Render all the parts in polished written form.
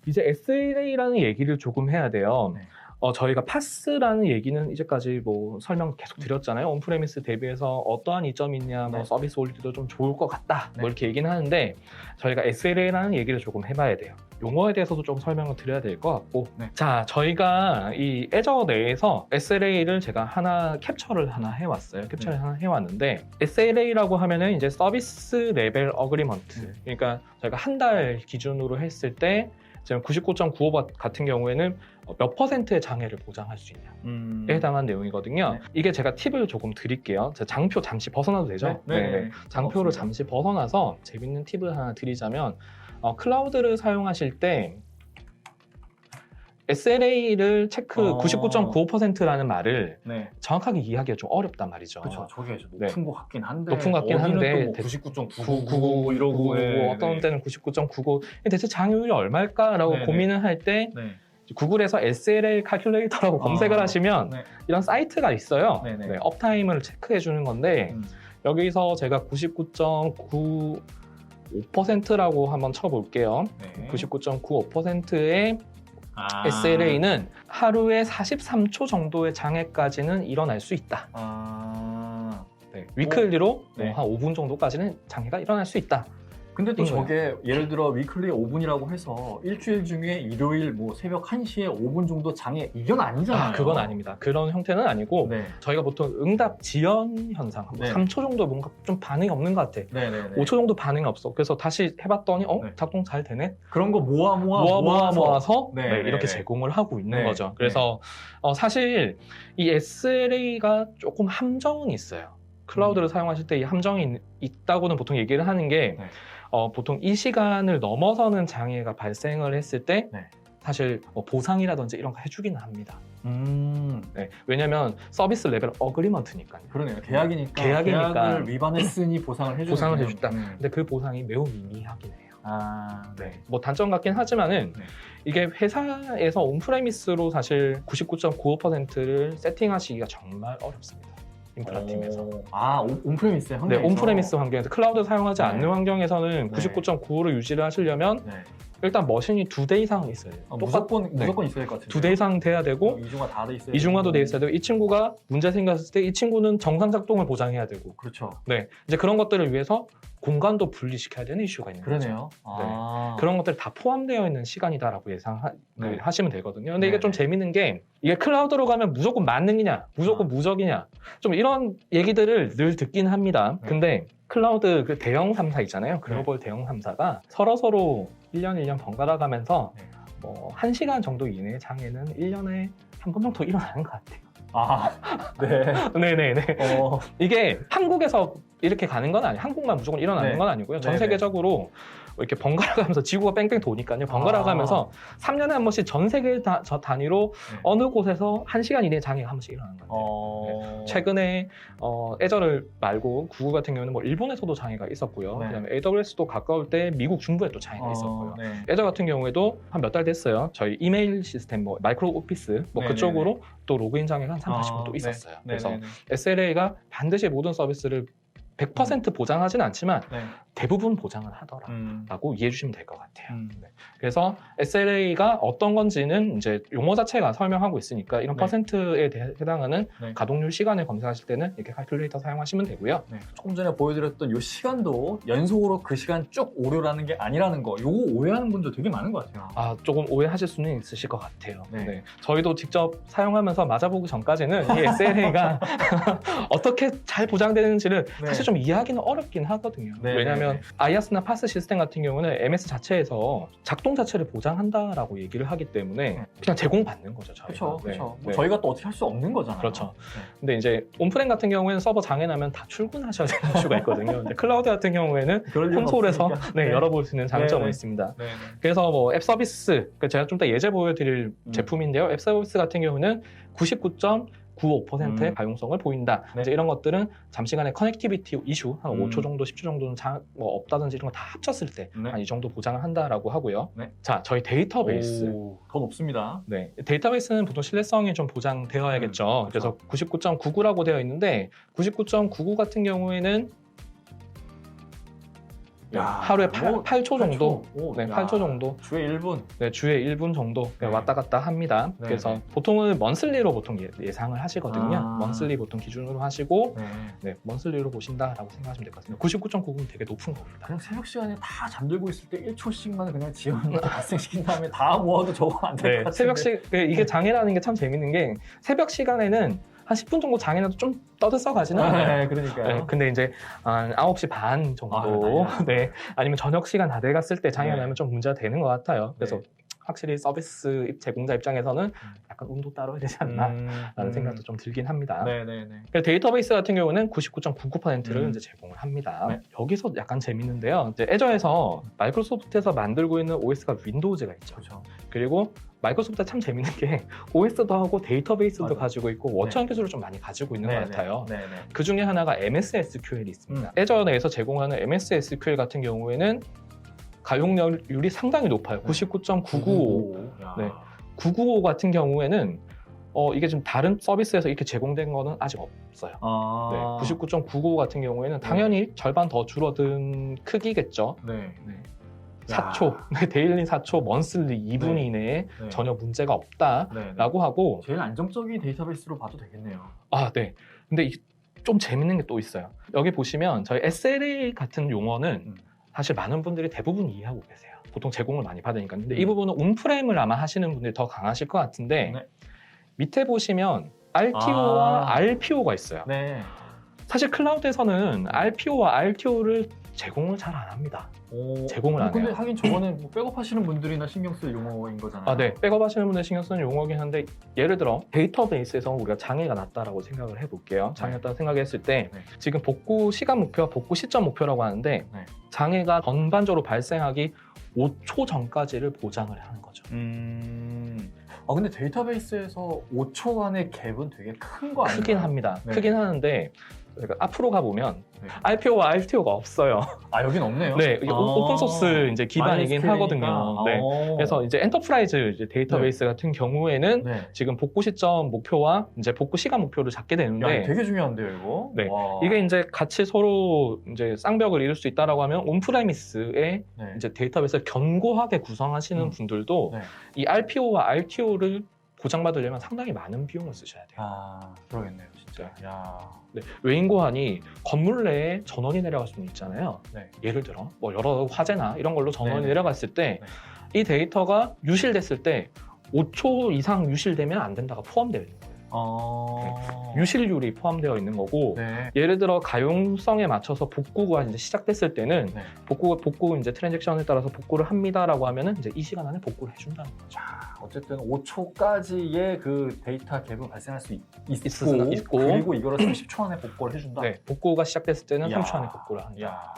이제 SLA라는 얘기를 조금 해야 돼요. 네. 저희가 파스라는 얘기는 이제까지 뭐 설명 계속 드렸잖아요. 온프레미스 대비해서 어떠한 이점이 있냐, 뭐 네. 서비스 올리드도 좀 좋을 것 같다, 네. 뭐 이렇게 얘기는 하는데 저희가 SLA라는 얘기를 조금 해봐야 돼요. 용어에 대해서도 좀 설명을 드려야 될 것 같고. 네. 자, 저희가 이 애저 내에서 SLA를 제가 하나 캡처를 하나 해왔어요. 캡처를 네. 하나 해왔는데 SLA라고 하면은 이제 서비스 레벨 어그리먼트. 그러니까 저희가 한 달 기준으로 했을 때 지금 99.95 같은 경우에는 몇 퍼센트의 장애를 보장할 수 있냐에 해당한 내용이거든요. 네. 이게 제가 팁을 조금 드릴게요. 제가 장표 잠시 벗어나도 되죠? 네. 장표를 없습니다. 잠시 벗어나서 재밌는 팁을 하나 드리자면 클라우드를 사용하실 때 SLA를 체크 99.95%라는 말을 네. 정확하게 이해하기가 좀 어렵단 말이죠. 그렇죠. 저게 좀 네. 높은 것 같긴 한데. 높은 것 같긴 한데 뭐 99.999 이러고 99, 네. 어떤 때는 99.99 대체 장애율이 얼마일까라고 네네. 고민을 할 때 네. 구글에서 SLA 칼큘레이터라고 검색을 하시면 네. 이런 사이트가 있어요. 네네. 네, 업타임을 체크해 주는 건데 여기서 제가 99.95%라고 한번 쳐볼게요. 네. 99.95%의 SLA는 하루에 43초 정도의 장애까지는 일어날 수 있다. 네, 위클리로 네. 한 5분 정도까지는 장애가 일어날 수 있다. 근데 또 이거예요. 저게 예를 들어 위클리 5분이라고 해서 일주일 중에 일요일 뭐 새벽 1시에 5분 정도 장애 이건 아니잖아요. 그건 아닙니다. 그런 형태는 아니고 네. 저희가 보통 응답 지연 현상, 네. 3초 정도 뭔가 좀 반응이 없는 것 같아. 네네네. 5초 정도 반응이 없어. 그래서 다시 해봤더니 네. 작동 잘 되네? 그런 거 모아서 네, 네, 이렇게 네. 제공을 하고 있는 네, 거죠. 그래서 사실 이 SLA가 조금 함정은 있어요. 클라우드를 사용하실 때 이 함정이 있다고는 보통 얘기를 하는 게 네. 보통 이 시간을 넘어서는 장애가 발생을 했을 때 네. 사실 보상이라든지 이런 거 해주기는 합니다. 네. 왜냐면 서비스 레벨 어그리먼트니까요. 그러네요. 계약이니까 계약을 위반했으니 보상을 해주는 보상을 해준다. 네. 근데 그 보상이 매우 미미하긴 해요. 네. 뭐 단점 같긴 하지만은 네. 이게 회사에서 온프레미스로 사실 99.95%를 세팅하시기가 정말 어렵습니다. 인프라팀에서. 온프레미스 환경에서? 네, 온프레미스 환경에서 클라우드 사용하지 네. 않는 환경에서는 네. 99.95를 유지를 하시려면 네. 일단 머신이 2대 이상은 있어야 돼요. 무조건 있어야 될 것 같은데. 2대 이상 돼야 되고 이중화 다 돼 있어야 이중화도 돼 있어야 되고 이 친구가 문제 생겼을 때 이 친구는 정상 작동을 보장해야 되고 그렇죠. 네, 이제 그런 것들을 위해서 공간도 분리시켜야 되는 이슈가 있는 그러네요. 거죠. 그런 것들이 다 포함되어 있는 시간이다라고 네. 하시면 되거든요. 근데 네. 이게 좀 재밌는 게 이게 클라우드로 가면 무조건 만능이냐, 무조건 무적이냐, 좀 이런 얘기들을 늘 듣긴 합니다. 네. 근데 클라우드 그 대형 3사 있잖아요. 글로벌 대형 3사가 서로 1년 번갈아 가면서 네. 뭐 1시간 정도 이내의 장애는 1년에 한 번 정도 일어나는 것 같아요. 네. 네네네. 이게 한국에서 이렇게 가는 건 아니에요. 한국만 무조건 일어나는 네. 건 아니고요. 전 네네. 세계적으로 이렇게 번갈아 가면서 지구가 뺑뺑 도니까요. 번갈아 가면서 3년에 한 번씩 전 세계 단위로 네. 어느 곳에서 1시간 이내에 장애가 한 번씩 일어나는 건데 최근에 애저를 말고 구글 같은 경우는 뭐 일본에서도 장애가 있었고요. 네. 그다음에 AWS도 가까울 때 미국 중부에 또 장애가 있었고요. 네. 애저 같은 경우에도 한 몇 달 됐어요. 저희 이메일 시스템, 뭐 마이크로 오피스 뭐 네네네. 그쪽으로 또 로그인 장애가 한 30분 또 네. 있었어요. 네. 그래서 네. SLA가 반드시 모든 서비스를 100% 보장하진 않지만 네. 대부분 보장을 하더라. 라고 이해해 주시면 될 것 같아요. 네. 그래서 SLA가 어떤 건지는 이제 용어 자체가 설명하고 있으니까 이런 네. 퍼센트에 해당하는 네. 가동률 시간을 검색하실 때는 이렇게 칼큘레이터 사용하시면 되고요. 네. 조금 전에 보여드렸던 이 시간도 연속으로 그 시간 쭉 오류라는 게 아니라는 거, 요거 오해하는 분들 되게 많은 것 같아요. 조금 오해하실 수는 있으실 것 같아요. 네. 네. 저희도 직접 사용하면서 맞아보기 전까지는 이 SLA가 어떻게 잘 보장되는지를 네. 사실 좀 이해하기는 어렵긴 하거든요. 네. 왜냐하면 네. IaaS나 PaaS 시스템 같은 경우는 MS 자체에서 작동 자체를 보장한다라고 얘기를 하기 때문에 그냥 제공받는 거죠. 저희가. 그렇죠. 네. 저희가 또 어떻게 할 수 없는 거잖아요. 그렇죠. 네. 근데 이제 온프렘 같은 경우에는 서버 장애 나면 다 출근하셔야 되는 이슈가 있거든요. 근데 클라우드 같은 경우에는 그럴 일은 콘솔에서 없으니까. 열어볼 수 있는 장점은 네. 있습니다. 네. 그래서 뭐 앱 서비스, 제가 좀 더 예제 보여드릴 제품인데요. 앱 서비스 같은 경우는 99.95%의 가용성을 보인다. 네. 이제 이런 것들은 잠시간의 커넥티비티 이슈, 한 5초 정도, 10초 정도는 뭐 없다든지 이런 거 다 합쳤을 때 한 네. 이 정도 보장을 한다라고 하고요. 네. 자, 저희 데이터베이스. 더 높습니다. 네, 데이터베이스는 보통 신뢰성이 좀 보장되어야겠죠. 그래서 99.99라고 되어 있는데 99.99 같은 경우에는 네, 야, 하루에 8초 정도, 8초? 오, 네, 야. 8초 정도, 주에 1분. 네, 주에 1분 정도 네. 왔다 갔다 합니다. 네, 그래서 네. 보통은 먼슬리로 보통 예상을 하시거든요. 아. 먼슬리 보통 기준으로 하시고, 네. 네, 먼슬리로 보신다라고 생각하시면 될 것 같습니다. 99.9는 되게 높은 겁니다. 그냥 새벽 시간에 다 잠들고 있을 때 1초씩만 그냥 지연을 발생시킨 다음에 다 모아도 저거 안 될 것 네, 같은데. 이게 장애라는 게 참 재밌는 게 새벽 시간에는 한 10분 정도 장애라도 좀 떠들썩 가지는 않아요. 네, 그러니까요. 네, 근데 이제 한 9시 반 정도, 아, 네, 아니면 저녁 시간 다 돼갔을 때 장애가 네. 나면 좀 문제가 되는 것 같아요. 그래서 네. 확실히 서비스 제공자 입장에서는 약간 운도 따로 해야 되지 않나 라는 생각도 좀 들긴 합니다. 네네네. 그래서 데이터베이스 같은 경우는 99.99%를 이제 제공을 합니다. 네. 여기서 약간 재밌는데요. 이제 애저에서 마이크로소프트에서 만들고 있는 OS가 윈도우즈가 있죠. 그렇죠. 그리고 마이크로소프트가 참 재밌는 게 OS도 하고 데이터베이스도 맞아요. 가지고 있고 워처형 기술을 좀 많이 가지고 있는 것 같아요. 네네. 그 중에 하나가 MS SQL이 있습니다. 애저 내에서 제공하는 MS SQL 같은 경우에는 가용률이 상당히 높아요. 99.995. 네. 995 같은 경우에는 이게 좀 다른 서비스에서 이렇게 제공된 거는 아직 없어요. 아. 네, 99.995 같은 경우에는 당연히 절반 더 줄어든 크기겠죠. 네. 네. 야. 4초, 네, 데일리 4초, 먼슬리 2분 네. 이내에 네. 전혀 문제가 없다라고 네. 하고 제일 안정적인 데이터베이스로 봐도 되겠네요. 아, 네. 근데 이게 좀 재밌는 게 또 있어요. 여기 보시면 저희 SLA 같은 용어는 사실 많은 분들이 대부분 이해하고 계세요. 보통 제공을 많이 받으니까. 근데 이 부분은 온프레임을 아마 하시는 분들이 더 강하실 것 같은데 네. 밑에 보시면 RTO와 아. RPO가 있어요. 네. 사실 클라우드에서는 RPO와 RTO를 제공을 잘 안 합니다. 제공을 안 근데 해요. 하긴 저거는 뭐 백업하시는 분들이나 신경 쓸 용어인 거잖아요. 아, 네. 백업 하시는 분들 신경 쓰는 용어긴 한데 예를 들어 데이터베이스에서 우리가 장애가 났다라고 생각을 해볼게요. 장애가 났다고 생각했을 때 네. 지금 복구 시간 목표와 복구 시점 목표라고 하는데 네. 장애가 전반적으로 발생하기 5초 전까지를 보장을 하는 거죠. 근데 데이터베이스에서 5초 안의 갭은 되게 큰 거 아니에요? 크긴 합니다. 네. 크긴 하는데 그러니까 앞으로 가보면 네. RPO와 RTO가 없어요. 아, 여긴 없네요? 네, 이게 오픈소스 이제 기반이긴 MySQL이니까. 하거든요. 네. 그래서 이제 엔터프라이즈 이제 데이터베이스 같은 경우에는 네. 지금 복구 시점 목표와 이제 복구 시간 목표를 잡게 야, 되는데 되게 중요한데요, 이거? 네. 와. 이게 이제 같이 서로 이제 쌍벽을 이룰 수 있다라고 하면 온프레미스에 네. 이제 데이터베이스를 견고하게 구성하시는 분들도 네. 이 RPO와 RTO를 보장받으려면 상당히 많은 비용을 쓰셔야 돼요. 아, 그러겠네요, 진짜. 야. 네, 외인고환이 건물 내에 전원이 내려갈 수는 있잖아요. 네. 예를 들어 뭐 여러 화재나 이런 걸로 전원이 네네. 내려갔을 때 이 데이터가 유실됐을 때 5초 이상 유실되면 안 된다가 포함되어 있는 거예요. 유실률이 포함되어 있는 거고 네. 예를 들어 가용성에 맞춰서 복구가 이제 시작됐을 때는 네. 복구 이제 트랜잭션에 따라서 복구를 합니다라고 하면은 이제 이 시간 안에 복구를 해준다는 거죠. 어쨌든 5초까지의 그 데이터 갭은 발생할 수 있고. 그리고 이거를 30초 안에 복구를 해준다. 네, 복구가 시작됐을 때는 야. 3초 안에 복구를 한다. 야,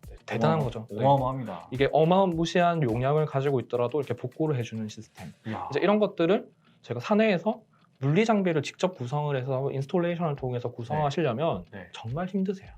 네, 대단한 거죠. 네. 어마어마합니다. 이게 어마무시한 용량을 가지고 있더라도 이렇게 복구를 해주는 시스템. 야. 이제 이런 것들을 제가 사내에서 물리 장비를 직접 구성을 해서 인스톨레이션을 통해서 구성하시려면 네. 정말 힘드세요.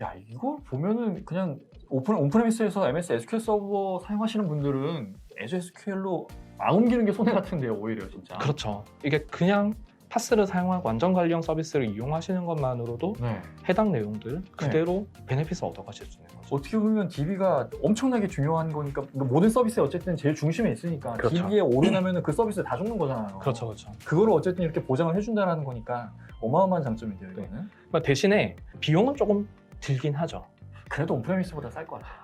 야, 이거 보면은 그냥 온프레미스에서 MS SQL 서버 사용하시는 분들은 애저 SQL로 안 옮기는 게 손해 같은데요, 오히려 진짜. 그렇죠. 이게 그냥 파스를 사용하고 완전 관리형 서비스를 이용하시는 것만으로도 네. 해당 내용들 그대로 베네핏을 얻어가실 수 있는 거죠. 어떻게 보면 DB가 엄청나게 중요한 거니까 모든 서비스에 어쨌든 제일 중심에 있으니까 그렇죠. DB에 올인하면 그 서비스 다 죽는 거잖아요. 그렇죠, 그렇죠. 그거를 어쨌든 이렇게 보장을 해준다는 거니까 어마어마한 장점인데요, 이거는. 그러니까 대신에 비용은 조금 들긴 하죠. 그래도 온프레미스보다 쌀 것 같아요.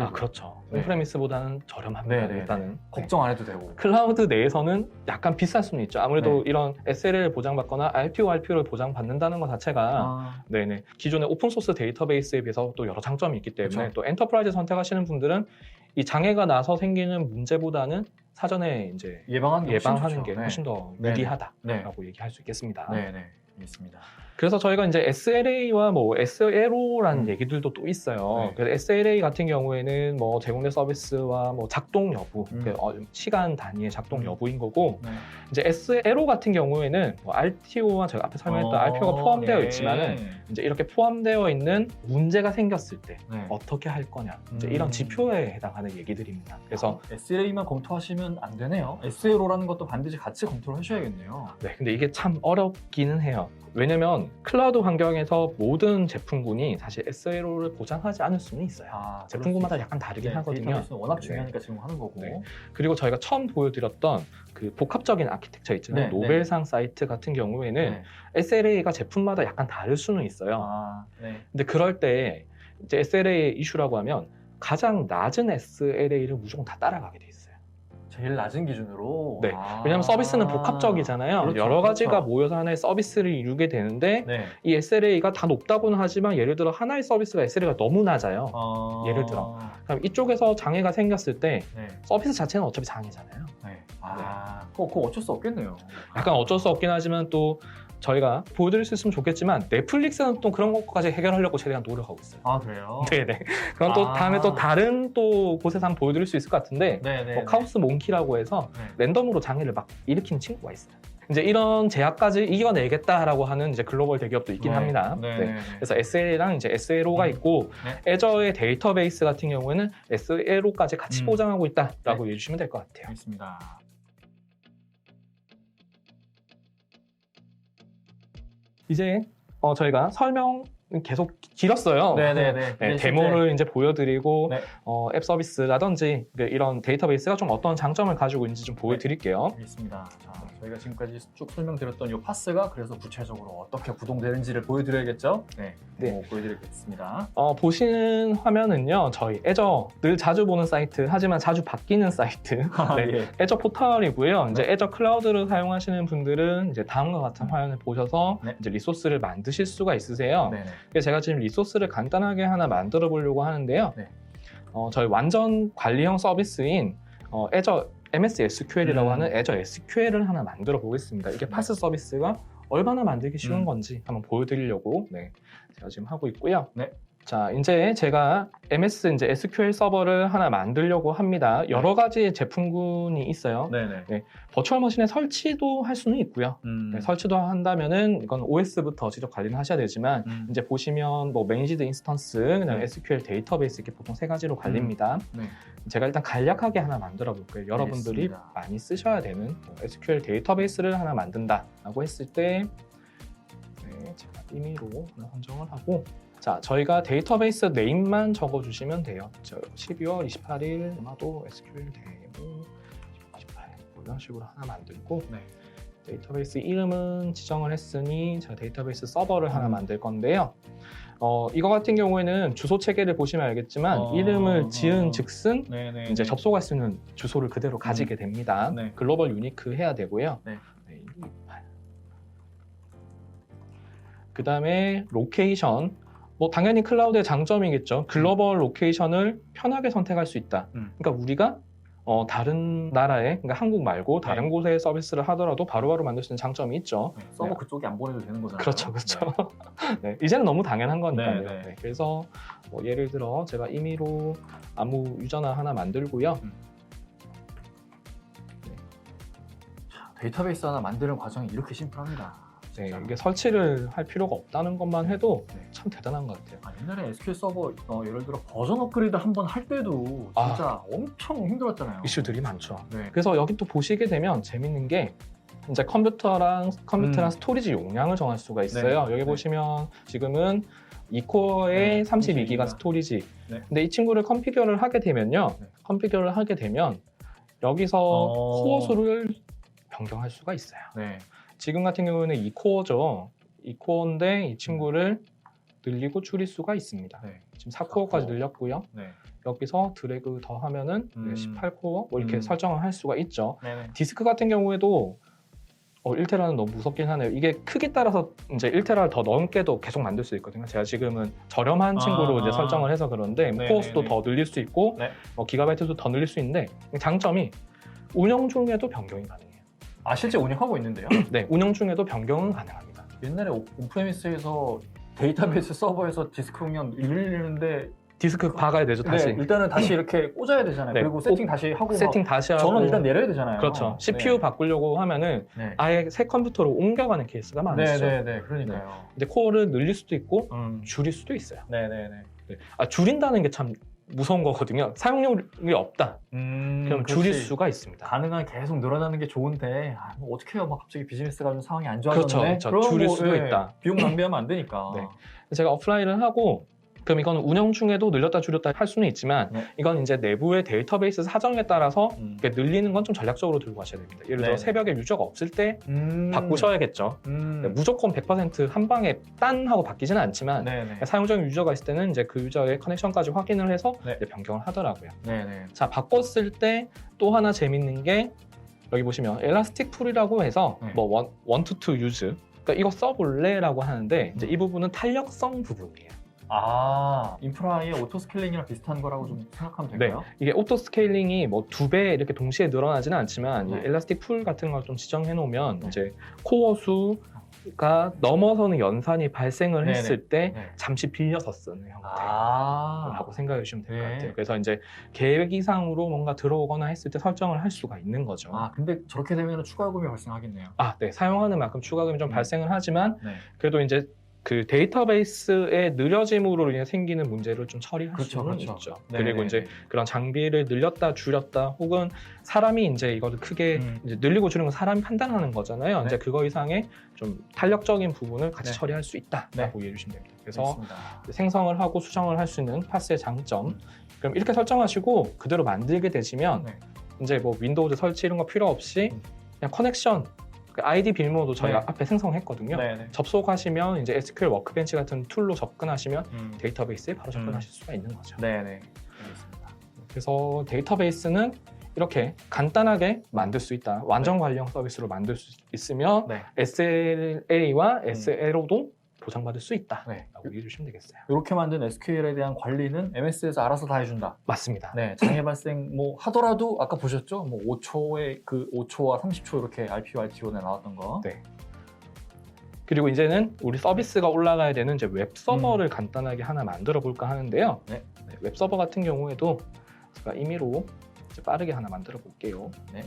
아, 그렇죠. 네. 온프레미스보다는 저렴합니다. 네, 네, 일단은 걱정 안 해도 되고. 클라우드 내에서는 약간 비쌀 수는 있죠. 아무래도 네. 이런 SLA를 보장받거나 RTO, RPO를 보장받는다는 것 자체가 네네 기존의 오픈소스 데이터베이스에 비해서 또 여러 장점이 있기 때문에 그렇죠. 또 엔터프라이즈 선택하시는 분들은 이 장애가 나서 생기는 문제보다는 사전에 이제 예방하는 게 훨씬 더 네. 유리하다라고 얘기할 수 있겠습니다. 네, 있습니다. 그래서 저희가 이제 SLA와 뭐 SLO라는 얘기들도 또 있어요. 네. 그래서 SLA 같은 경우에는 뭐 제공된 서비스와 뭐 작동 여부, 시간 단위의 작동 여부인 거고, 네. 이제 SLO 같은 경우에는 뭐 RTO와 제가 앞에 설명했던 RPO가 포함되어 네. 있지만은 이제 이렇게 포함되어 있는 문제가 생겼을 때 네. 어떻게 할 거냐, 이제 이런 지표에 해당하는 얘기들입니다. 그래서 SLA만 검토하시면 안 되네요. SLO라는 것도 반드시 같이 검토를 하셔야겠네요. 네, 근데 이게 참 어렵기는 해요. 있어요. 왜냐면 클라우드 환경에서 모든 제품군이 사실 SLO를 보장하지 않을 수는 있어요. 제품군마다 약간 다르긴 하거든요. 데이터베이스는 워낙 중요하니까 지금 하는 거고. 네. 그리고 저희가 처음 보여드렸던 그 복합적인 아키텍처 있잖아요. 네, 노벨상 사이트 같은 경우에는 네. SLA가 제품마다 약간 다를 수는 있어요. 네. 근데 그럴 때 이제 SLA 이슈라고 하면 가장 낮은 SLA를 무조건 다 따라가게 돼 있어요. 제일 낮은 기준으로. 네. 왜냐하면 서비스는 복합적이잖아요. 그렇죠, 여러 가지가 그렇죠. 모여서 하나의 서비스를 이루게 되는데 네. 이 SLA가 다 높다고는 하지만 예를 들어 하나의 서비스가 SLA가 너무 낮아요. 예를 들어. 그럼 이쪽에서 장애가 생겼을 때 네. 서비스 자체는 어차피 장애잖아요. 네. 그거 어쩔 수 없겠네요. 약간 어쩔 수 없긴 하지만 또 저희가 보여드릴 수 있으면 좋겠지만 넷플릭스는 또 그런 것까지 해결하려고 최대한 노력하고 있어요. 그래요? 네네. 그럼 또 다음에 또 다른 또 곳에서 한번 보여드릴 수 있을 것 같은데 네네. 뭐 카오스 몽키라고 해서 네. 랜덤으로 장애를 막 일으키는 친구가 있어요. 이제 이런 제약까지 이겨내겠다라고 하는 이제 글로벌 대기업도 있긴 합니다. 네. 그래서 SLA랑 이제 SLO가 있고 애저의 데이터베이스 같은 경우에는 SLO까지 같이 보장하고 있다라고 이해해 주시면 될 것 같아요. 알겠습니다. 이제 저희가 설명 계속 길었어요. 네네네. 네, 데모를 이제 보여드리고 네. 앱 서비스라든지 이런 데이터베이스가 좀 어떤 장점을 가지고 있는지 좀 보여드릴게요. 알겠습니다. 자, 저희가 지금까지 쭉 설명드렸던 이 파스가 그래서 구체적으로 어떻게 구동되는지를 보여드려야겠죠? 네. 네. 보여드리겠습니다. 보시는 화면은요, 저희 애저 늘 자주 보는 사이트, 하지만 자주 바뀌는 사이트, 네, 애저 포털이고요. 이제 애저 클라우드를 사용하시는 분들은 이제 다음과 같은 화면을 보셔서 이제 리소스를 만드실 수가 있으세요. 네네. 그래서 제가 지금 리소스를 간단하게 하나 만들어 보려고 하는데요. 네. 저희 완전 관리형 서비스인 애저 MS SQL이라고 하는 애저 SQL을 하나 만들어 보겠습니다. 이게 파스 서비스가 얼마나 만들기 쉬운 건지 한번 보여드리려고 제가 지금 하고 있고요. 네. 자, 이제 제가 MS 이제 SQL 서버를 하나 만들려고 합니다. 여러 가지 제품군이 있어요. 네네. 네, 버추얼 머신에 설치도 할 수는 있고요. 네, 설치도 한다면은 이건 OS부터 직접 관리는 하셔야 되지만 이제 보시면 뭐 매니지드 인스턴스, 그다음에 SQL 데이터베이스 이렇게 보통 세 가지로 관리입니다. 네. 제가 일단 간략하게 하나 만들어 볼게요. 여러분들이 알겠습니다. 많이 쓰셔야 되는 SQL 데이터베이스를 하나 만든다라고 했을 때 제가 임의로 하나 선정을 하고 자, 저희가 데이터베이스 네임만 적어주시면 돼요. 12월 28일 아마도 SQL 데모 28 이런 식으로 하나 만들고 데이터베이스 이름은 지정을 했으니 제가 데이터베이스 서버를 하나 만들 건데요. 이거 같은 경우에는 주소 체계를 보시면 알겠지만 이름을 지은 즉슨 이제 접속할 수 있는 주소를 그대로 가지게 됩니다. 글로벌 유니크 해야 되고요. 그 다음에 로케이션, 뭐 당연히 클라우드의 장점이겠죠. 글로벌 로케이션을 편하게 선택할 수 있다. 그러니까 우리가 다른 나라에, 그러니까 한국 말고 다른 곳에 서비스를 하더라도 바로바로 만들 수 있는 장점이 있죠. 서버 그쪽에 안 보내도 되는 거잖아요. 그렇죠, 그렇죠. 네, 이제는 너무 당연한 거니까요. 네. 네, 그래서 뭐 예를 들어 제가 임의로 아무 유저나 하나 만들고요. 데이터베이스 하나 만드는 과정이 이렇게 심플합니다. 네, 이게 설치를 할 필요가 없다는 것만 해도 참 대단한 것 같아요. 옛날에 SQL 서버 예를 들어 버전 업그레이드 한 번 할 때도 진짜 엄청 힘들었잖아요. 이슈들이 많죠. 네. 그래서 여기 또 보시게 되면 재밌는 게 이제 컴퓨터랑 스토리지 용량을 정할 수가 있어요. 여기 보시면 지금은 2코어에 32기가 스토리지. 근데 이 친구를 컨피규어를 하게 되면요. 컨피규어를 하게 되면 여기서 코어 수를 변경할 수가 있어요. 지금 같은 경우는 2코어죠. 2코어인데 이 친구를 늘리고 줄일 수가 있습니다. 지금 4코어까지 늘렸고요. 여기서 드래그 더 하면은 18코어 뭐 이렇게 설정을 할 수가 있죠. 디스크 같은 경우에도 1테라는 너무 무섭긴 하네요. 이게 크기 따라서 이제 1테라를 더 넘게도 계속 만들 수 있거든요. 제가 지금은 저렴한 친구로 이제 설정을 해서 그런데 코어 수도 더 늘릴 수 있고 기가바이트 수도 더 늘릴 수 있는데 장점이 운영 중에도 변경이 가능해요. 실제 운영하고 있는데요? 네, 운영 중에도 변경은 가능합니다. 옛날에 온프레미스에서 데이터베이스 서버에서 디스크 용량 늘리는데 디스크 박아야 되죠, 다시. 일단은 다시 이렇게 꽂아야 되잖아요. 그리고 세팅 다시 하고 다시 하고 전원 일단 내려야 되잖아요. 그렇죠. CPU 바꾸려고 하면은 아예 새 컴퓨터로 옮겨가는 케이스가 많으시죠. 그러니까요. 근데 코어를 늘릴 수도 있고 줄일 수도 있어요. 줄인다는 게 참 무서운 거거든요. 사용률이 없다. 그럼 줄일 그렇지. 수가 있습니다. 가능한 계속 늘어나는 게 좋은데 뭐 어떻게 해요? 막 갑자기 비즈니스가 좀 상황이 안 그렇죠, 좋아졌네. 그렇죠. 그럼 줄일 수도 있다. 비용 낭비하면 안 되니까. 네. 제가 어플라이를 하고 그럼 이건 운영 중에도 늘렸다 줄였다 할 수는 있지만 네. 이건 이제 내부의 데이터베이스 사정에 따라서 이렇게 늘리는 건 좀 전략적으로 들고 가셔야 됩니다. 예를 들어 네네. 새벽에 유저가 없을 때 바꾸셔야겠죠. 무조건 100% 한 방에 딴 하고 바뀌지는 않지만 네네. 사용적인 유저가 있을 때는 이제 그 유저의 커넥션까지 확인을 해서 네. 이제 변경을 하더라고요. 네네. 자, 바꿨을 때 또 하나 재밌는 게 여기 보시면 엘라스틱 풀이라고 해서 네. 뭐 want to use 그러니까 이거 써볼래라고 하는데 이제 이 부분은 탄력성 부분이에요. 인프라의 오토 스케일링이랑 비슷한 거라고 좀 생각하면 네, 될까요? 이게 오토 스케일링이 뭐 2배 이렇게 동시에 늘어나지는 않지만 네. 이 엘라스틱 풀 같은 걸 좀 지정해 놓으면 네. 이제 코어 수가 넘어서는 연산이 발생을 네네. 했을 때 네. 잠시 빌려서 쓰는 형태. 라고 생각해 주시면 될 것 네. 같아요. 그래서 이제 계획 이상으로 뭔가 들어오거나 했을 때 설정을 할 수가 있는 거죠. 근데 저렇게 되면 추가 요금이 발생하겠네요. 네. 사용하는 만큼 추가금이 좀 발생을 하지만 네. 그래도 이제 그 데이터베이스의 느려짐으로 인해 생기는 문제를 좀 처리할 그렇죠, 수는 그렇죠. 있죠. 네, 그리고 네, 이제 네. 그런 장비를 늘렸다 줄였다 혹은 사람이 이제 이거를 크게 이제 늘리고 줄이는 건 사람이 판단하는 거잖아요. 네. 이제 그거 이상의 좀 탄력적인 부분을 같이 네. 처리할 수 있다라고 네. 이해해 주시면 됩니다. 그래서 알겠습니다. 생성을 하고 수정을 할 수 있는 파스의 장점. 그럼 이렇게 설정하시고 그대로 만들게 되시면 네. 이제 뭐 윈도우즈 설치 이런 거 필요 없이 그냥 커넥션 그 아이디 비밀번호도 저희가 네. 앞에 생성했거든요. 네네. 접속하시면 이제 SQL 워크벤치 같은 툴로 접근하시면 데이터베이스에 바로 음. 접근하실 수가 있는 거죠. 네네. 알겠습니다. 그래서 데이터베이스는 이렇게 간단하게 만들 수 있다. 완전 네. 관리형 서비스로 만들 수 있으면 네. SLA와 SLO도 보장받을 수 있다라고 네. 이해해 주시면 되겠어요. 이렇게 만든 SQL에 대한 관리는 MS에서 알아서 다 해준다. 맞습니다. 네, 장애 발생 뭐 하더라도 아까 보셨죠? 뭐 5초에 그 5초와 30초 이렇게 RPO/RTO에 나왔던 거. 네. 그리고 이제는 우리 서비스가 올라가야 되는 이제 웹 서버를 간단하게 하나 만들어 볼까 하는데요. 네. 웹 서버 같은 경우에도 제가 임의로 이제 빠르게 하나 만들어 볼게요. 네.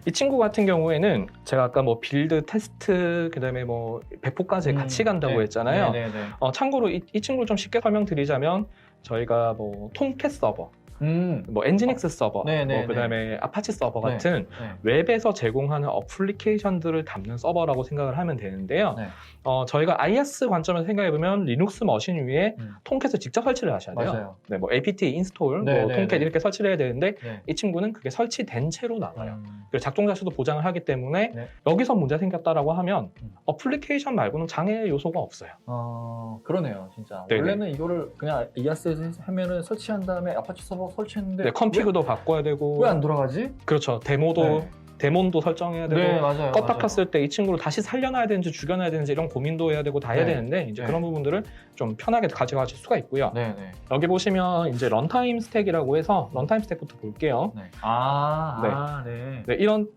이 친구 같은 경우에는 제가 아까 뭐 빌드, 테스트, 그다음에 뭐 배포까지 같이 간다고 네. 했잖아요. 네네네. 참고로 이 친구를 좀 쉽게 설명드리자면 저희가 뭐 톰캣 서버, 뭐 엔지닉스 서버, 네네네. 뭐 그다음에 아파치 서버 네. 같은 네. 웹에서 제공하는 어플리케이션들을 담는 서버라고 생각을 하면 되는데요. 네. 저희가 IaaS 관점에서 생각해보면 리눅스 머신 위에 톰캣을 직접 설치를 하셔야 돼요. 맞아요. 네, 뭐 apt 인스톨, 네, 뭐 네, 톰캣 네. 이렇게 설치를 해야 되는데 네. 이 친구는 그게 설치된 채로 나와요. 음. 그리고 작동자 수도 보장을 하기 때문에 네. 여기서 문제 생겼다라고 하면 음. 어플리케이션 말고는 장애 요소가 없어요. 그러네요, 진짜. 네네. 원래는 이거를 그냥 IaaS에서 하면은 설치한 다음에 아파치 서버 설치했는데 네, 컨피그도 바꿔야 되고 왜 안 돌아가지? 그렇죠. 데몬도 설정해야 되고 네, 맞아요. 껐다 맞아요. 켰을 때 이 친구를 다시 살려놔야 되는지 죽여놔야 되는지 이런 고민도 해야 되고 다 해야 네. 되는데 이제 네. 그런 부분들을 좀 편하게 가져가실 수가 있고요. 네네. 여기 보시면 이제 런타임 스택이라고 해서 런타임 스택부터 볼게요. 네. 네. 네, 이런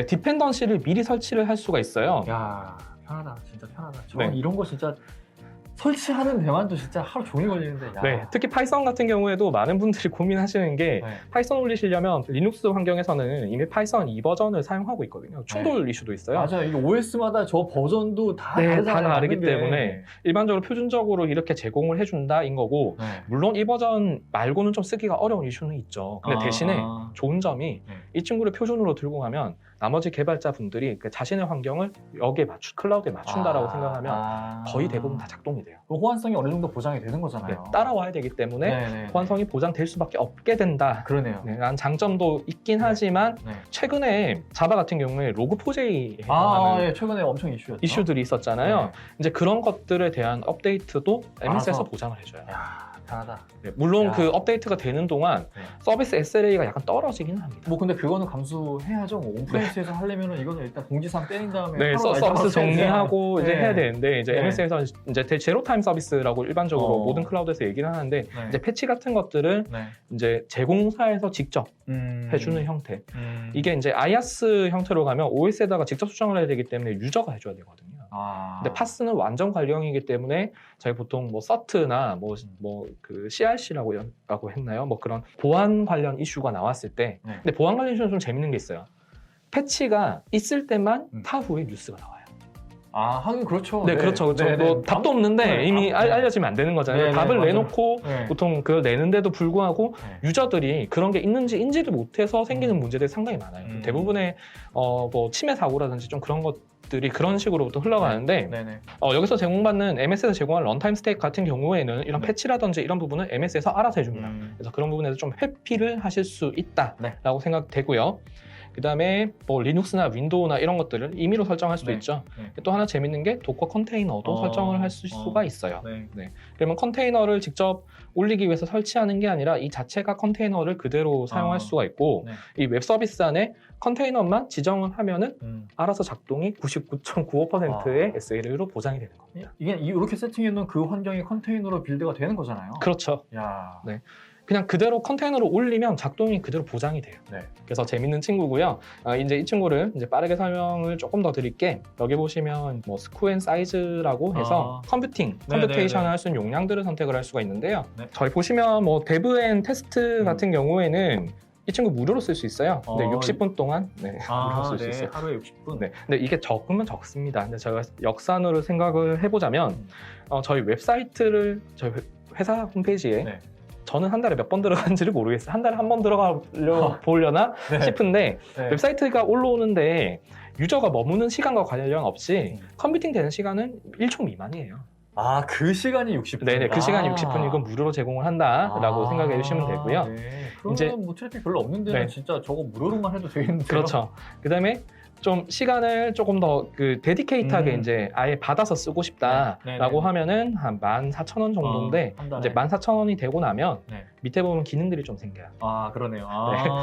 디펜던시를 미리 설치를 할 수가 있어요. 야, 편하다. 진짜 편하다. 저 네. 이런 거 진짜 설치하는 데만도 진짜 하루 종일 걸리는데. 야. 네, 특히 파이썬 같은 경우에도 많은 분들이 고민하시는 게 네. 파이썬 올리시려면 리눅스 환경에서는 이미 파이썬 2버전을 사용하고 있거든요. 충돌 이슈도 있어요. 맞아요. 이게 OS마다 저 버전도 다 네, 다르잖아요. 다 다르기 맞는 게. 때문에 일반적으로 표준적으로 이렇게 제공을 해준다인 거고 네. 물론 이 버전 말고는 좀 쓰기가 어려운 이슈는 있죠. 근데 대신에 좋은 점이 네. 이 친구를 표준으로 들고 가면 나머지 개발자분들이 자신의 환경을 여기에 클라우드에 맞춘다라고 생각하면 거의 대부분 다 작동이 돼요. 호환성이 어느 정도 보장이 되는 네, 거잖아요. 따라와야 되기 때문에 네. 호환성이 보장될 수밖에 없게 된다. 그러네요. 네, 라는 장점도 있긴 네. 하지만 네. 최근에 자바 같은 경우에 로그4j에 해당하는 예, 최근에 엄청 이슈였죠. 이슈들이 있었잖아요. 네. 이제 그런 것들에 대한 업데이트도 MS에서 알아서. 보장을 해줘요. 야, 편하다. 네, 물론 야. 그 업데이트가 되는 동안 네. 서비스 SLA가 약간 떨어지기는 합니다. 뭐 근데 그거는 감수해야죠. 뭐 온프레미스에서 하려면은 이거는 일단 공지사항 때린 다음에 네, 하루 서비스 알바로 정리하고 이제 네. 해야 되는데 이제 네. MS에서 이제 제로 타임 서비스라고 일반적으로 모든 클라우드에서 얘기를 하는데 네. 이제 패치 같은 것들을 네. 이제 제공사에서 직접 해주는 형태. 이게 이제 IaaS 형태로 가면 OS에다가 직접 수정을 해야 되기 때문에 유저가 해줘야 되거든요. 근데 파스는 완전 관리형이기 때문에 저희 보통 뭐 서트나 뭐 그 CRC라고 했나요? 뭐 그런 보안 관련 이슈가 나왔을 때, 네. 근데 보안 관련 이슈는 좀 재밌는 게 있어요. 패치가 있을 때만 음. 타후에 뉴스가 나와요. 하긴 그렇죠. 네, 그렇죠. 그렇죠. 네, 뭐 네. 답도 없는데 네, 이미 네. 알려지면 안 되는 거잖아요. 네, 네, 답을 맞아요. 내놓고 네. 보통 그걸 내는데도 불구하고 네. 유저들이 그런 게 있는지 인지를 못해서 생기는 문제들이 상당히 많아요. 대부분의 뭐 침해 사고라든지 좀 그런 것들이 그런 식으로부터 흘러가는데 네네. 여기서 제공받는 MS에서 제공한 런타임 스테이크 같은 경우에는 이런 네. 패치라든지 이런 부분은 MS에서 알아서 해줍니다. 그래서 그런 부분에서 좀 회피를 하실 수 있다라고 네. 생각되고요. 그 다음에 뭐 리눅스나 윈도우나 이런 것들을 임의로 설정할 수도 네. 있죠. 네. 또 하나 재밌는 게 도커 컨테이너도 설정을 할 수가 있어요. 네. 그러면 컨테이너를 직접 올리기 위해서 설치하는 게 아니라 이 자체가 컨테이너를 그대로 사용할 수가 있고 네. 이 웹 서비스 안에 컨테이너만 지정을 하면은 알아서 작동이 99.95%의 SLA로 보장이 되는 겁니다. 이게 이렇게 세팅해 놓은 그 환경이 컨테이너로 빌드가 되는 거잖아요. 그렇죠. 야. 네. 그냥 그대로 컨테이너로 올리면 작동이 그대로 보장이 돼요. 네. 그래서 재밌는 친구고요. 이제 이 친구를 이제 빠르게 설명을 조금 더 드릴게. 여기 보시면 뭐 스쿠 앤 사이즈라고 해서 컴퓨테이션을 할 수 있는 용량들을 선택을 할 수가 있는데요. 네. 저희 보시면 뭐 데브 앤 테스트 같은 경우에는 이 친구 무료로 쓸 수 있어요. 근데 60분 동안 무료로 쓸 수 있어요. 하루에 60분. 네. 근데 이게 적으면 적습니다. 근데 저희가 역산으로 생각을 해보자면 저희 웹사이트를 저희 회사 홈페이지에 네. 저는 한 달에 몇 번 들어가는지를 모르겠어요. 한 달에 한 번 들어가 보려나 네. 싶은데 네. 웹사이트가 올라오는데 유저가 머무는 시간과 관련 없이 컴퓨팅 되는 시간은 1초 미만이에요. 그 시간이 60분. 네네, 그 시간이 60분이고 무료로 제공을 한다라고 생각해 주시면 되고요. 네. 그러면 이제 뭐 트래픽 별로 없는 데는 네. 진짜 저거 무료로만 해도 되겠는데요. 그렇죠. 그다음에 좀 시간을 조금 더 그 데디케이트하게 이제 아예 받아서 쓰고 싶다라고 네. 하면은 한 14,000원 정도인데 한 달에. 이제 14,000원이 되고 나면 네. 밑에 보면 기능들이 좀 생겨요. 그러네요.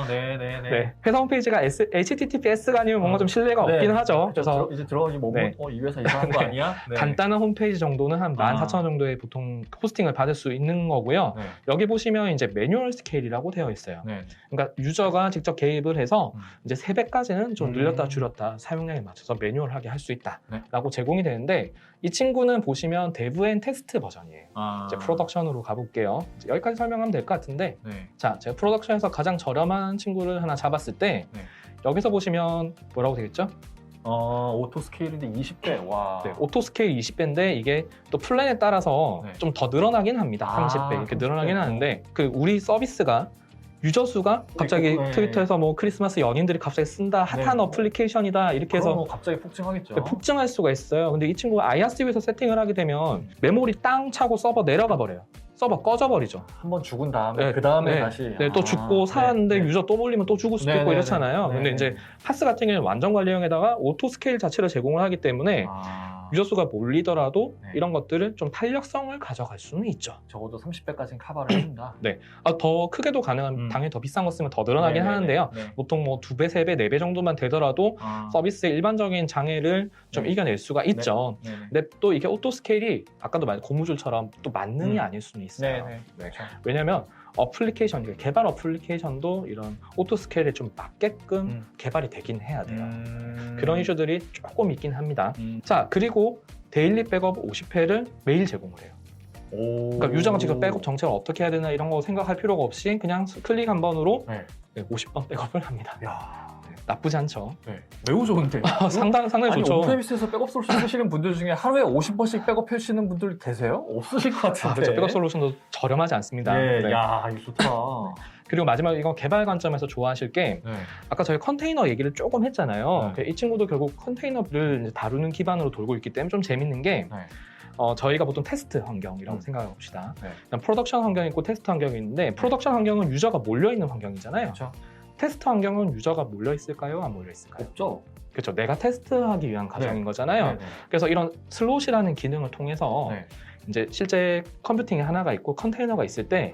네네네. 네. 회사 홈페이지가 HTTPS가 아니면 뭔가 좀 신뢰가 네. 없긴 하죠. 그래서 이제 들어가지 뭐, 네. 이 회사 이상한 거 네. 아니야? 네. 간단한 홈페이지 정도는 한 14,000원 정도의 보통 호스팅을 받을 수 있는 거고요. 네. 여기 보시면 이제 매뉴얼 스케일이라고 되어 있어요. 네. 그러니까 유저가 직접 개입을 해서 이제 3배까지는 좀 늘렸다 음. 줄였다 사용량에 맞춰서 매뉴얼하게 할 수 있다라고 네. 제공이 되는데 이 친구는 보시면 데브 앤 테스트 버전이에요. 이제 프로덕션으로 가볼게요. 이제 여기까지 설명하면 될 것 같은데 네. 자, 제가 프로덕션에서 가장 저렴한 친구를 하나 잡았을 때 네. 여기서 보시면 뭐라고 되겠죠? 오토 스케일인데 20배. 와. 네, 오토 스케일 20배인데 이게 또 플랜에 따라서 네. 좀 더 늘어나긴 합니다. 30배 이렇게 30배. 늘어나긴 하는데 그 우리 서비스가 유저 수가 갑자기 네. 트위터에서 뭐 크리스마스 연인들이 갑자기 쓴다 핫한 네. 어플리케이션이다 이렇게 그럼 해서 뭐 갑자기 폭증하겠죠. 폭증할 수가 있어요. 근데 이 친구가 IRC에서 세팅을 하게 되면 메모리 땅 차고 서버 내려가 버려요. 서버 꺼져 버리죠. 한번 죽은 다음에 네. 그 다음에 네. 다시. 네, 또 죽고 살았는데 유저 또 몰리면 또 죽을 수도 네, 있고 네, 이렇잖아요. 네. 근데 네. 이제 파스 같은 경우는 완전 관리형에다가 오토 스케일 자체를 제공을 하기 때문에 유저 수가 몰리더라도 네. 이런 것들을 좀 탄력성을 가져갈 수는 있죠. 적어도 30배까지는 커버를 해준다. 더 크게도 가능한 당연히 더 비싼 거 쓰면 더 늘어나긴 네네네. 하는데요. 네. 보통 뭐 2배, 3배, 4배 정도만 되더라도 서비스의 일반적인 장애를 좀 네. 이겨낼 수가 있죠. 네네. 근데 또 이게 오토 스케일이 아까도 말한 고무줄처럼 또 만능이 아닐 수는 있어요. 네네. 네. 왜냐면 어플리케이션, 개발 어플리케이션도 이런 오토 스케일에 좀 맞게끔 개발이 되긴 해야 돼요. 그런 이슈들이 조금 있긴 합니다. 자, 그리고 데일리 백업 50회를 매일 제공을 해요. 그러니까 유저가 직접 백업 정책을 어떻게 해야 되나 이런 거 생각할 필요가 없이 그냥 클릭 한 번으로 네. 50번 백업을 합니다. 야. 나쁘지 않죠. 네. 매우 좋은데. 상당히 아니, 좋죠. 온프레미스에서 백업 솔루션 쓰시는 분들 중에 하루에 50번씩 백업 하시는 분들 계세요? 없으실 것 같은데. 그렇죠. 백업 솔루션도 저렴하지 않습니다. 네. 네. 야, 이거 좋다. 그리고 마지막 이거 개발 관점에서 좋아하실 게 네. 아까 저희 컨테이너 얘기를 조금 했잖아요. 네. 이 친구도 결국 컨테이너를 이제 다루는 기반으로 돌고 있기 때문에 좀 재밌는 게 저희가 보통 테스트 환경이라고 생각해 봅시다. 네. 프로덕션 환경이 있고 테스트 환경이 있는데 프로덕션 환경은 유저가 몰려있는 환경이잖아요. 그렇죠. 테스트 환경은 유저가 몰려있을까요? 안 몰려있을까요? 없죠. 그렇죠. 내가 테스트하기 위한 과정인 거잖아요. 네, 네. 그래서 이런 슬롯이라는 기능을 통해서 네. 이제 실제 컴퓨팅이 하나가 있고 컨테이너가 있을 때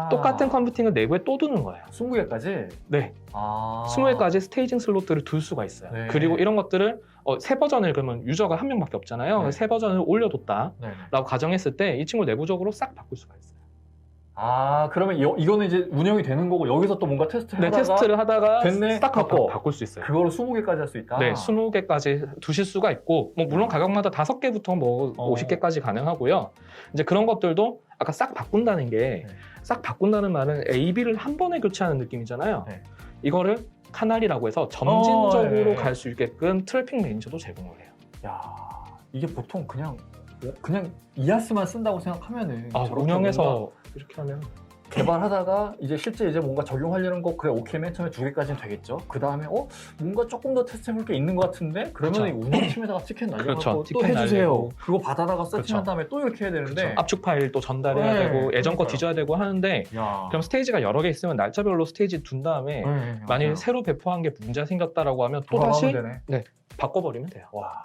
똑같은 컴퓨팅을 내부에 또 두는 거예요. 20개까지? 네. 20개까지 스테이징 슬롯들을 둘 수가 있어요. 네. 그리고 이런 것들을 새 버전을 그러면 유저가 한 명밖에 없잖아요. 네. 새 버전을 올려뒀다라고 네. 가정했을 때 이 친구 내부적으로 싹 바꿀 수가 있어요. 그러면 이거는 이제 운영이 되는 거고 여기서 또 뭔가 테스트를 네, 하다가 테스트를 하다가 됐네? 싹 바꿔. 바꿀 수 있어요. 그거를 20개까지 할 수 있다? 네, 20개까지 두실 수가 있고 뭐 물론 가격마다 5개부터 뭐 50개까지 가능하고요. 이제 그런 것들도 아까 싹 바꾼다는 게 싹 바꾼다는 말은 A, B를 한 번에 교체하는 느낌이잖아요. 네. 이거를 카날이라고 해서 점진적으로 네. 갈 수 있게끔 트래픽 매니저도 제공을 해요. 야, 이게 보통 그냥 이하스만 쓴다고 생각하면은 저렇게 운영해서 뭔가 이렇게 하면 개발하다가 이제 실제 이제 뭔가 적용하려는 거 그래 오케이 맨 처음에 2개까지는 되겠죠. 그 다음에 뭔가 조금 더 테스트해볼 게 있는 것 같은데 그러면 그렇죠. 운영팀에다가 티켓 날려갖고 그렇죠. 또 티켓 해주세요. 날리고. 그거 받아다가 세팅한 그렇죠. 다음에 또 이렇게 해야 되는데 그렇죠. 압축 파일 또 전달해야 네, 되고 예전 거 그러니까요. 뒤져야 되고 하는데 야, 그럼 스테이지가 여러 개 있으면 날짜별로 스테이지 둔 다음에 네, 만일 맞아요. 새로 배포한 게 문제가 생겼다라고 하면 또 돌아가면 다시 되네. 바꿔버리면 돼요. 와,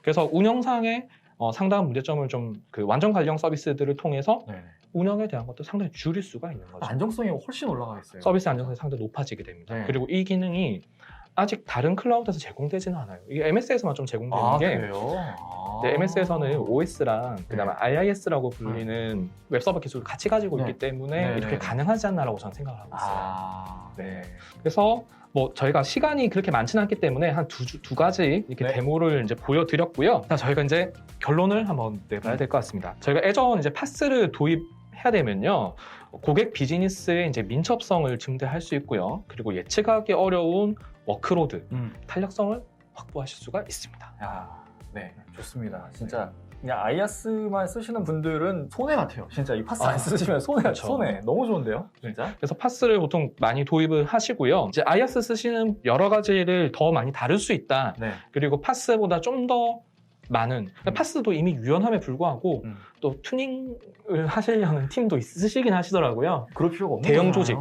그래서 운영상의 상당한 문제점을 좀 그 완전 관련 서비스들을 통해서 네. 운영에 대한 것도 상당히 줄일 수가 있는 거죠. 안정성이 훨씬 올라가겠어요. 서비스 안정성이 상당히 높아지게 됩니다. 네. 그리고 이 기능이 아직 다른 클라우드에서 제공되지는 않아요. 이게 MS에서만 좀 제공되는 게 그래요? 네, MS에서는 OS랑 그다음에 네. IIS라고 불리는 웹서버 기술을 같이 가지고 네. 있기 때문에 네, 이렇게 네. 가능하지 않나라고 저는 생각을 하고 있어요. 네. 그래서 뭐 저희가 시간이 그렇게 많지는 않기 때문에 한 두 가지 이렇게 네. 데모를 이제 보여드렸고요. 자, 저희가 이제 결론을 한번 내봐야 될 것 같습니다. 저희가 예전 이제 파스를 도입해야 되면요. 고객 비즈니스의 이제 민첩성을 증대할 수 있고요. 그리고 예측하기 어려운 워크로드, 탄력성을 확보하실 수가 있습니다. 야, 네, 좋습니다. 진짜 그냥 아이아스만 쓰시는 분들은 손해 같아요. 진짜 이 파스 안 쓰시면 손해, 그렇죠. 손해. 너무 좋은데요, 진짜. 그래서 파스를 보통 많이 도입을 하시고요. 이제 아이아스 쓰시는 여러 가지를 더 많이 다룰 수 있다. 네. 그리고 파스보다 좀 더 많은 파스도 이미 유연함에 불구하고 음. 또 튜닝을 하시려는 팀도 있으시긴 하시더라고요. 그럴 필요가 없는 대형 거잖아요. 조직.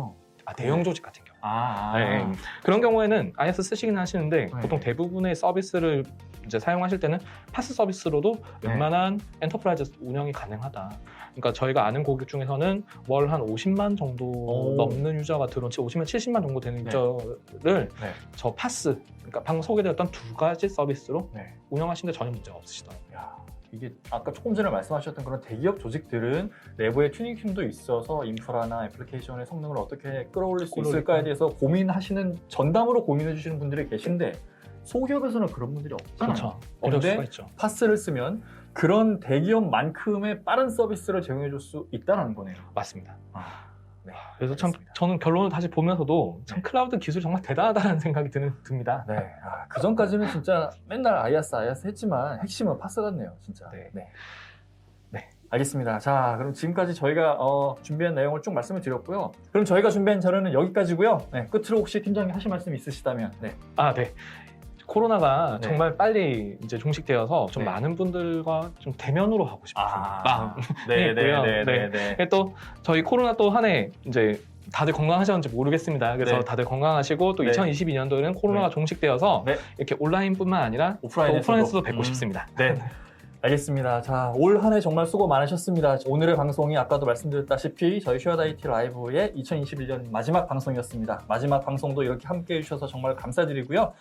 대형 조직 같은 경우. 네. 그런 경우에는 IS 쓰시긴 하시는데 네. 보통 대부분의 서비스를 이제 사용하실 때는 파스 서비스로도 네. 웬만한 엔터프라이즈 운영이 가능하다. 그러니까 저희가 아는 고객 중에서는 월 한 50만 정도 오. 넘는 유저가 들어온 50만 70만 정도 되는 네. 유저를 네. 저 파스, 그러니까 방금 소개드렸던 두 가지 서비스로 네. 운영하시는데 전혀 문제가 없으시더라고요. 야, 이게 아까 조금 전에 말씀하셨던 그런 대기업 조직들은 내부에 튜닝팀도 있어서 인프라나 애플리케이션의 성능을 어떻게 끌어올릴 수 있을까에 대해서 고민하시는 전담으로 고민해 주시는 분들이 계신데 소기업에서는 그런 분들이 없잖아요. 그렇죠. 어려울 근데 수가 있죠. 파스를 쓰면 그런 대기업만큼의 빠른 서비스를 제공해 줄 수 있다는 거네요. 맞습니다. 네. 그래서 참 알겠습니다. 저는 결론을 다시 보면서도 참 네. 클라우드 기술 정말 대단하다는 생각이 듭니다. 네. 그 전까지는 진짜 맨날 아이아스 했지만 핵심은 파스 같네요, 진짜. 네. 네. 알겠습니다. 자, 그럼 지금까지 저희가 준비한 내용을 쭉 말씀을 드렸고요. 그럼 저희가 준비한 자료는 여기까지고요. 네, 끝으로 혹시 팀장님 하실 말씀 있으시다면. 네. 네. 코로나가 네. 정말 빨리 이제 종식되어서 좀 네. 많은 분들과 좀 대면으로 하고 싶은 마음. 있고요. 네. 또 저희 코로나 또 한 해 이제 다들 건강하셨는지 모르겠습니다. 그래서 네. 다들 건강하시고 또 네. 2022년도에는 코로나가 네. 종식되어서 네. 이렇게 온라인뿐만 아니라 또 오프라인에서도. 오프라인에서도 뵙고 싶습니다. 네. 알겠습니다. 자, 올 한 해 정말 수고 많으셨습니다. 오늘의 방송이 아까도 말씀드렸다시피 저희 슈어드 IT 라이브의 2021년 마지막 방송이었습니다. 마지막 방송도 이렇게 함께 해주셔서 정말 감사드리고요.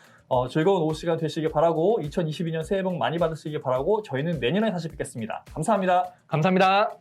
즐거운 오후 시간 되시길 바라고 2022년 새해 복 많이 받으시길 바라고 저희는 내년에 다시 뵙겠습니다. 감사합니다. 감사합니다.